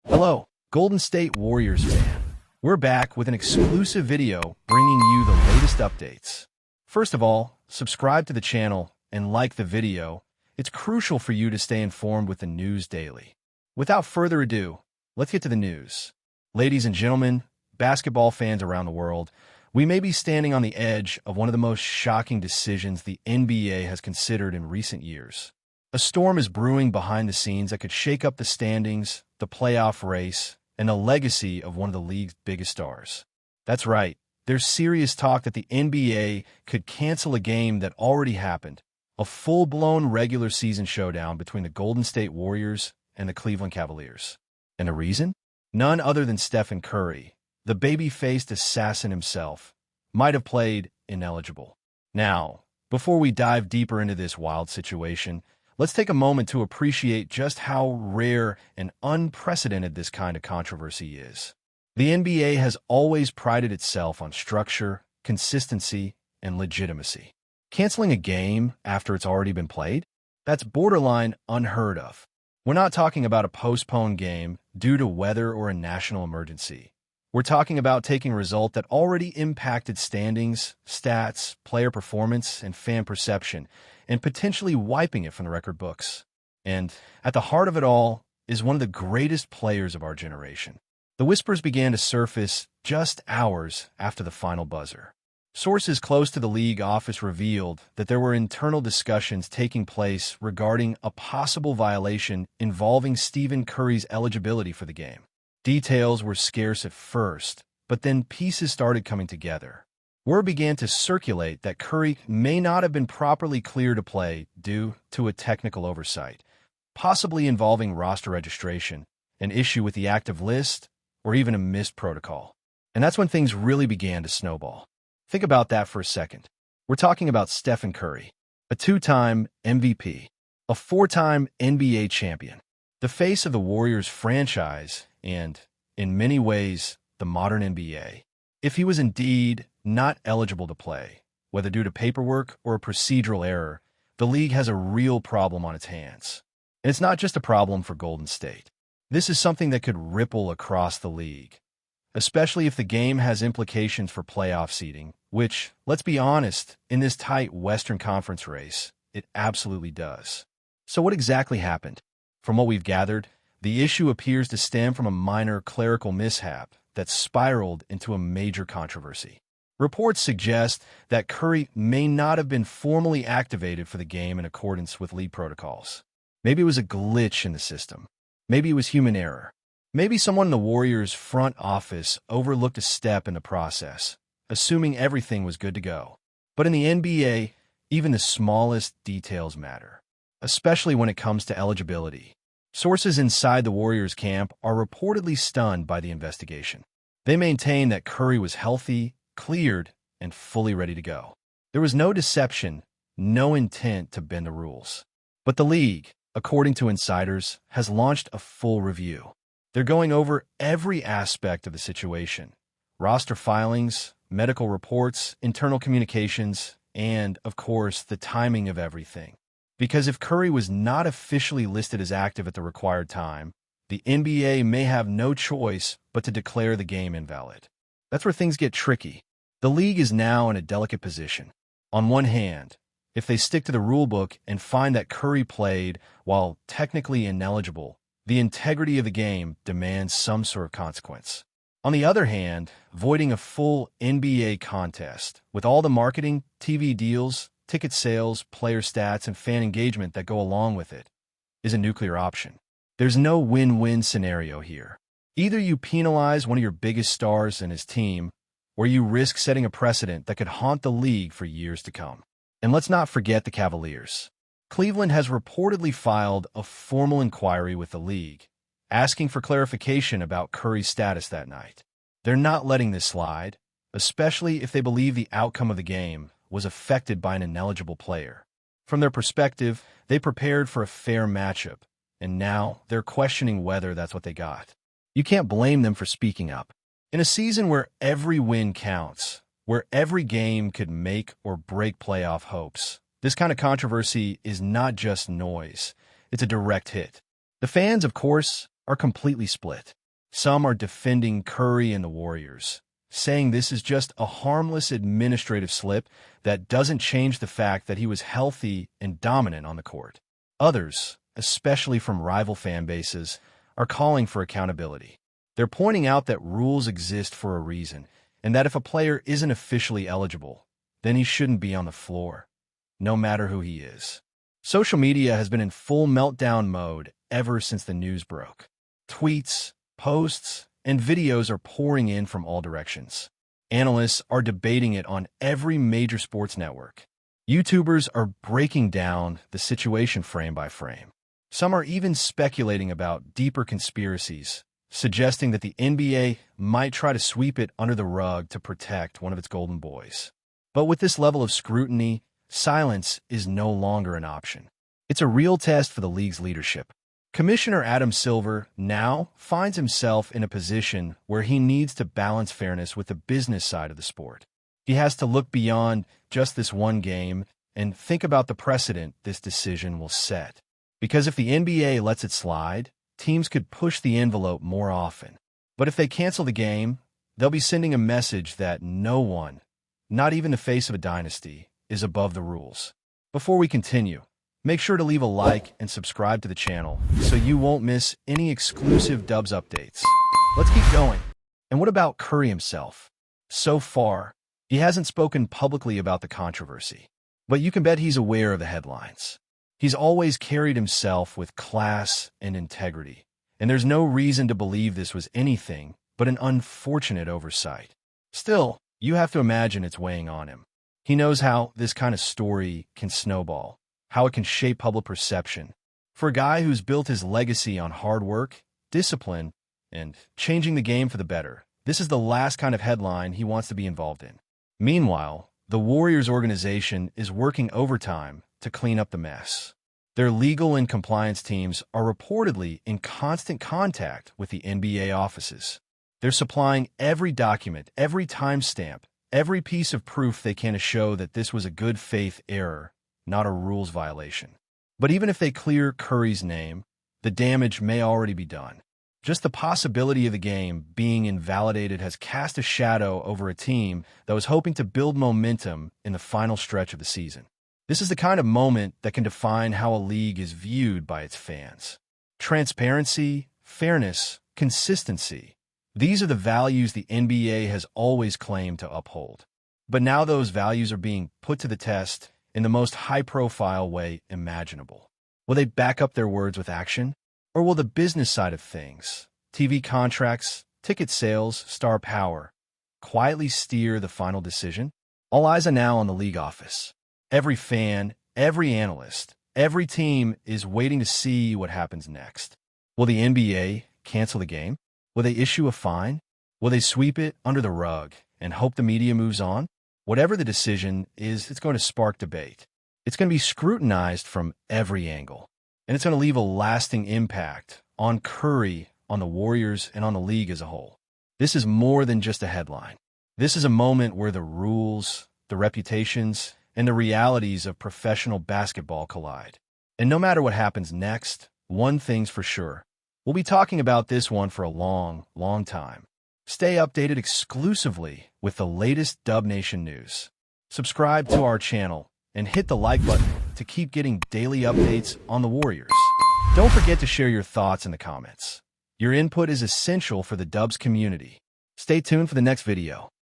Hello, Golden State Warriors fan. We're back with an exclusive video bringing you the latest updates. First of all, subscribe to the channel and like the video. It's crucial for you to stay informed with the news daily. Without further ado, let's get to the news. Ladies and gentlemen, basketball fans around the world, we may be standing on the edge of one of the most shocking decisions the NBA has considered in recent years. A storm is brewing behind the scenes that could shake up the standings, the playoff race, and the legacy of one of the league's biggest stars. That's right, there's serious talk that the NBA could cancel a game that already happened, a full-blown regular season showdown between the Golden State Warriors and the Cleveland Cavaliers. And the reason? None other than Stephen Curry, the baby-faced assassin himself, might have played ineligible. Now, before we dive deeper into this wild situation, let's take a moment to appreciate just how rare and unprecedented this kind of controversy is. The NBA has always prided itself on structure, consistency, and legitimacy. Canceling a game after it's already been played? That's borderline unheard of. We're not talking about a postponed game due to weather or a national emergency. We're talking about taking a result that already impacted standings, stats, player performance, and fan perception, and potentially wiping it from the record books. And at the heart of it all is one of the greatest players of our generation. The whispers began to surface just hours after the final buzzer. Sources close to the league office revealed that there were internal discussions taking place regarding a possible violation involving Stephen Curry's eligibility for the game. Details were scarce at first, but then pieces started coming together. Word began to circulate that Curry may not have been properly cleared to play due to a technical oversight, possibly involving roster registration, an issue with the active list, or even a missed protocol. And that's when things really began to snowball. Think about that for a second. We're talking about Stephen Curry, a two-time MVP, a four-time NBA champion, the face of the Warriors franchise, and, in many ways, the modern NBA. If he was indeed not eligible to play, whether due to paperwork or a procedural error, the league has a real problem on its hands. And it's not just a problem for Golden State. This is something that could ripple across the league, especially if the game has implications for playoff seeding, which, let's be honest, in this tight Western Conference race, it absolutely does. So what exactly happened? From what we've gathered, the issue appears to stem from a minor clerical mishap that spiraled into a major controversy. Reports suggest that Curry may not have been formally activated for the game in accordance with league protocols. Maybe it was a glitch in the system. Maybe it was human error. Maybe someone in the Warriors' front office overlooked a step in the process, assuming everything was good to go. But in the NBA, even the smallest details matter, especially when it comes to eligibility. Sources inside the Warriors camp are reportedly stunned by the investigation. They maintain that Curry was healthy, cleared, and fully ready to go. There was no deception, no intent to bend the rules. But the league, according to insiders, has launched a full review. They're going over every aspect of the situation: roster filings, medical reports, internal communications, and, of course, the timing of everything. Because if Curry was not officially listed as active at the required time, the NBA may have no choice but to declare the game invalid. That's where things get tricky. The league is now in a delicate position. On one hand, if they stick to the rulebook and find that Curry played while technically ineligible, the integrity of the game demands some sort of consequence. On the other hand, voiding a full NBA contest, with all the marketing, TV deals, ticket sales, player stats, and fan engagement that go along with it, is a nuclear option. There's no win-win scenario here. Either you penalize one of your biggest stars and his team, or you risk setting a precedent that could haunt the league for years to come. And let's not forget the Cavaliers. Cleveland has reportedly filed a formal inquiry with the league, asking for clarification about Curry's status that night. They're not letting this slide, especially if they believe the outcome of the game was affected by an ineligible player. From their perspective, they prepared for a fair matchup, and now they're questioning whether that's what they got. You can't blame them for speaking up. In a season where every win counts, where every game could make or break playoff hopes, this kind of controversy is not just noise, it's a direct hit. The fans, of course, are completely split. Some are defending Curry and the Warriors, saying this is just a harmless administrative slip that doesn't change the fact that he was healthy and dominant on the court. Others, especially from rival fan bases, are calling for accountability. They're pointing out that rules exist for a reason, and that if a player isn't officially eligible, then he shouldn't be on the floor, no matter who he is. Social media has been in full meltdown mode ever since the news broke. Tweets, posts, and videos are pouring in from all directions. Analysts are debating it on every major sports network. YouTubers are breaking down the situation frame by frame. Some are even speculating about deeper conspiracies, suggesting that the NBA might try to sweep it under the rug to protect one of its golden boys. But with this level of scrutiny, silence is no longer an option. It's a real test for the league's leadership. Commissioner Adam Silver now finds himself in a position where he needs to balance fairness with the business side of the sport. He has to look beyond just this one game and think about the precedent this decision will set. Because if the NBA lets it slide, teams could push the envelope more often. But if they cancel the game, they'll be sending a message that no one, not even the face of a dynasty, is above the rules. Before we continue, make sure to leave a like and subscribe to the channel so you won't miss any exclusive Dubs updates. Let's keep going. And what about Curry himself? So far, he hasn't spoken publicly about the controversy, but you can bet he's aware of the headlines. He's always carried himself with class and integrity, and there's no reason to believe this was anything but an unfortunate oversight. Still, you have to imagine it's weighing on him. He knows how this kind of story can snowball, how it can shape public perception. For a guy who's built his legacy on hard work, discipline, and changing the game for the better, this is the last kind of headline he wants to be involved in. Meanwhile, the Warriors organization is working overtime to clean up the mess. Their legal and compliance teams are reportedly in constant contact with the NBA offices. They're supplying every document, every timestamp, every piece of proof they can to show that this was a good faith error, not a rules violation. But even if they clear Curry's name, the damage may already be done. Just the possibility of the game being invalidated has cast a shadow over a team that was hoping to build momentum in the final stretch of the season. This is the kind of moment that can define how a league is viewed by its fans. Transparency, fairness, consistency. These are the values the NBA has always claimed to uphold. But now those values are being put to the test in the most high-profile way imaginable. Will they back up their words with action? Or will the business side of things, TV contracts, ticket sales, star power, quietly steer the final decision? All eyes are now on the league office. Every fan, every analyst, every team is waiting to see what happens next. Will the NBA cancel the game? Will they issue a fine? Will they sweep it under the rug and hope the media moves on? Whatever the decision is, it's going to spark debate. It's going to be scrutinized from every angle. And it's going to leave a lasting impact on Curry, on the Warriors, and on the league as a whole. This is more than just a headline. This is a moment where the rules, the reputations, and the realities of professional basketball collide. And no matter what happens next, one thing's for sure. We'll be talking about this one for a long, long time. Stay updated exclusively with the latest Dub Nation news. Subscribe to our channel and hit the like button to keep getting daily updates on the Warriors. Don't forget to share your thoughts in the comments. Your input is essential for the Dubs community. Stay tuned for the next video.